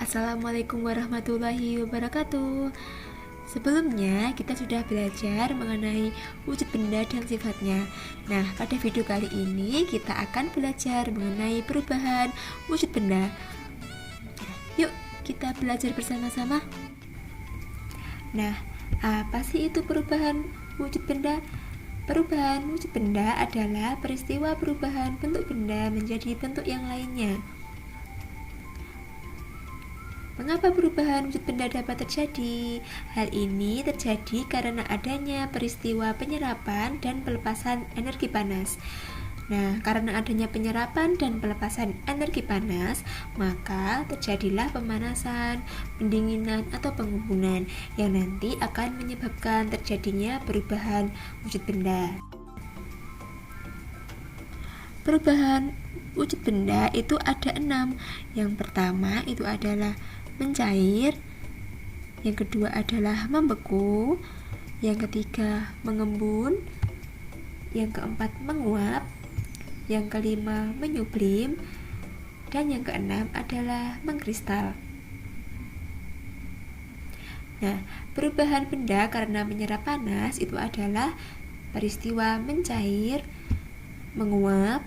Assalamualaikum warahmatullahi wabarakatuh. Sebelumnya kita sudah belajar mengenai wujud benda dan sifatnya. Nah, pada video kali ini kita akan belajar mengenai perubahan wujud benda. Yuk kita belajar bersama-sama. Nah, apa sih itu perubahan wujud benda? Perubahan wujud benda adalah peristiwa perubahan bentuk benda menjadi bentuk yang lainnya. Mengapa perubahan wujud benda dapat terjadi? Hal ini terjadi karena adanya peristiwa penyerapan dan pelepasan energi panas. Nah, karena adanya penyerapan dan pelepasan energi panas, maka terjadilah pemanasan, pendinginan, atau pengembunan yang nanti akan menyebabkan terjadinya perubahan wujud benda. Perubahan wujud benda itu ada 6. Yang pertama itu adalah mencair, yang kedua adalah membeku, yang ketiga mengembun, yang keempat menguap, yang kelima menyublim, dan yang keenam adalah mengkristal. Nah, perubahan benda karena menyerap panas itu adalah peristiwa mencair, menguap,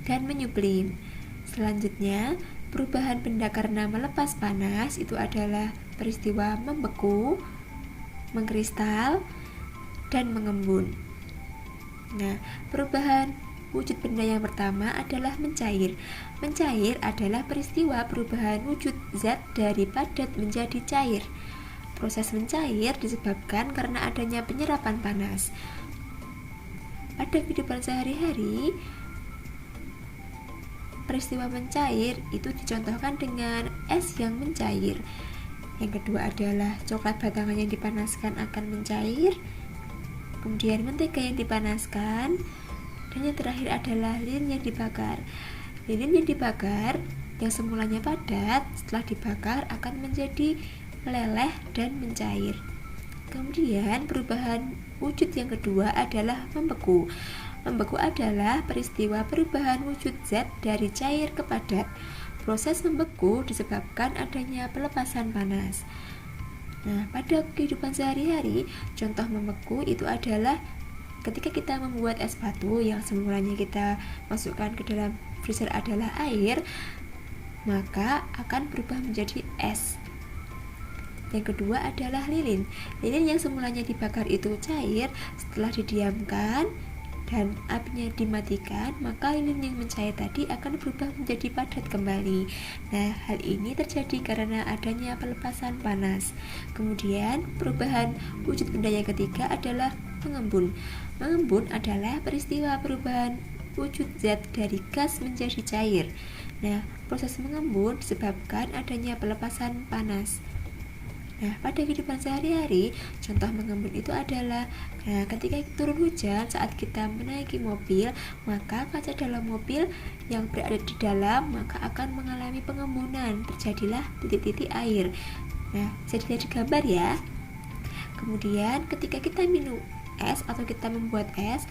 dan menyublim. Selanjutnya, perubahan benda karena melepas panas itu adalah peristiwa membeku, mengkristal, dan mengembun. Nah, perubahan wujud benda yang pertama adalah mencair. Mencair adalah peristiwa perubahan wujud zat dari padat menjadi cair. Proses mencair disebabkan karena adanya penyerapan panas. Pada kehidupan sehari-hari, peristiwa mencair itu dicontohkan dengan es yang mencair. Yang kedua adalah coklat batangan yang dipanaskan akan mencair. Kemudian mentega yang dipanaskan. Dan yang terakhir adalah lilin yang dibakar. Lilin yang dibakar yang semulanya padat setelah dibakar akan menjadi meleleh dan mencair. Kemudian perubahan wujud yang kedua adalah membeku. Membeku adalah peristiwa perubahan wujud zat dari cair ke padat. Proses membeku disebabkan adanya pelepasan panas. Nah, pada kehidupan sehari-hari, contoh membeku itu adalah ketika kita membuat es batu yang semulanya kita masukkan ke dalam freezer adalah air, maka akan berubah menjadi es. Yang kedua adalah lilin. Lilin yang semulanya dibakar itu cair, setelah didiamkan dan apinya dimatikan, maka lilin yang mencair tadi akan berubah menjadi padat kembali. Nah, hal ini terjadi karena adanya pelepasan panas. Kemudian, perubahan wujud benda yang ketiga adalah mengembun. Mengembun adalah peristiwa perubahan wujud zat dari gas menjadi cair. Nah, proses mengembun disebabkan adanya pelepasan panas. Nah, pada kehidupan sehari-hari, contoh mengembun itu adalah ketika turun hujan saat kita menaiki mobil, maka kaca dalam mobil yang berada di dalam maka akan mengalami pengembunan, terjadilah titik-titik air. Nah, bisa dilihat di gambar ya. Kemudian ketika kita minum es atau kita membuat es,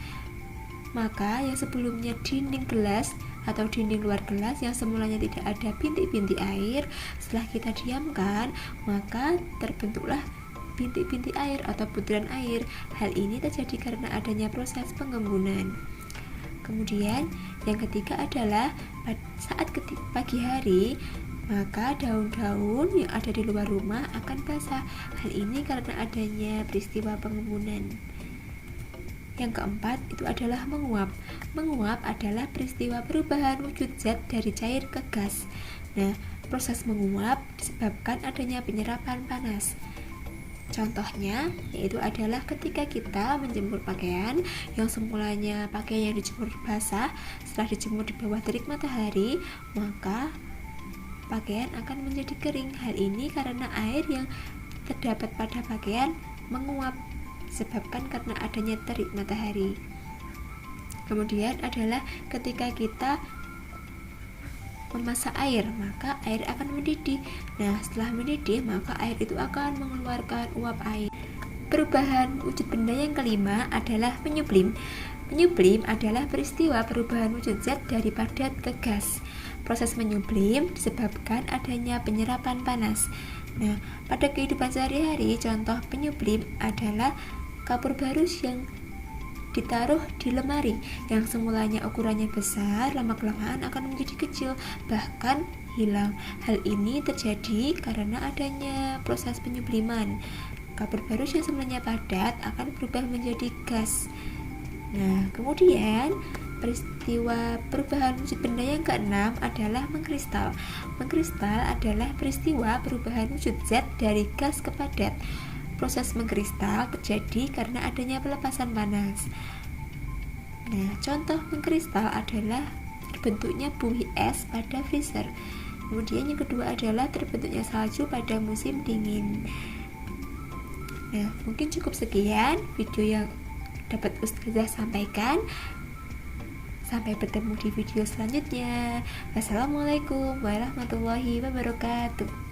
maka yang sebelumnya dinding gelas atau dinding luar gelas yang semulanya tidak ada bintik-bintik air, setelah kita diamkan, maka terbentuklah bintik-bintik air atau butiran air. Hal ini terjadi karena adanya proses pengembunan. Kemudian yang ketiga adalah saat pagi hari, maka daun-daun yang ada di luar rumah akan basah. Hal ini karena adanya peristiwa pengembunan. Yang keempat itu adalah menguap. Menguap adalah peristiwa perubahan wujud zat dari cair ke gas. Nah, proses menguap disebabkan adanya penyerapan panas. Contohnya yaitu adalah ketika kita menjemur pakaian yang semulanya pakaian yang dijemur basah, setelah dijemur di bawah terik matahari, maka pakaian akan menjadi kering. Hal ini karena air yang terdapat pada pakaian menguap disebabkan karena adanya terik matahari. Kemudian adalah ketika kita memasak air, maka air akan mendidih. Nah, setelah mendidih, maka air itu akan mengeluarkan uap air. Perubahan wujud benda yang kelima adalah menyublim. Menyublim adalah peristiwa perubahan wujud zat dari padat ke gas. Proses menyublim disebabkan adanya penyerapan panas. Nah, pada kehidupan sehari-hari, contoh penyublim adalah kapur barus yang ditaruh di lemari yang semulanya ukurannya besar, lama-kelamaan akan menjadi kecil, bahkan hilang. Hal ini terjadi karena adanya proses penyubliman. Kapur barus yang semulanya padat akan berubah menjadi gas. Nah, kemudian peristiwa perubahan wujud benda yang keenam adalah mengkristal. Mengkristal adalah peristiwa perubahan wujud zat dari gas ke padat. Proses mengkristal terjadi karena adanya pelepasan panas. Nah, contoh mengkristal adalah terbentuknya buih es pada freezer. Kemudian yang kedua adalah terbentuknya salju pada musim dingin. Nah, mungkin cukup sekian video yang dapat Ustazah sampaikan. Sampai bertemu di video selanjutnya. Wassalamualaikum warahmatullahi wabarakatuh.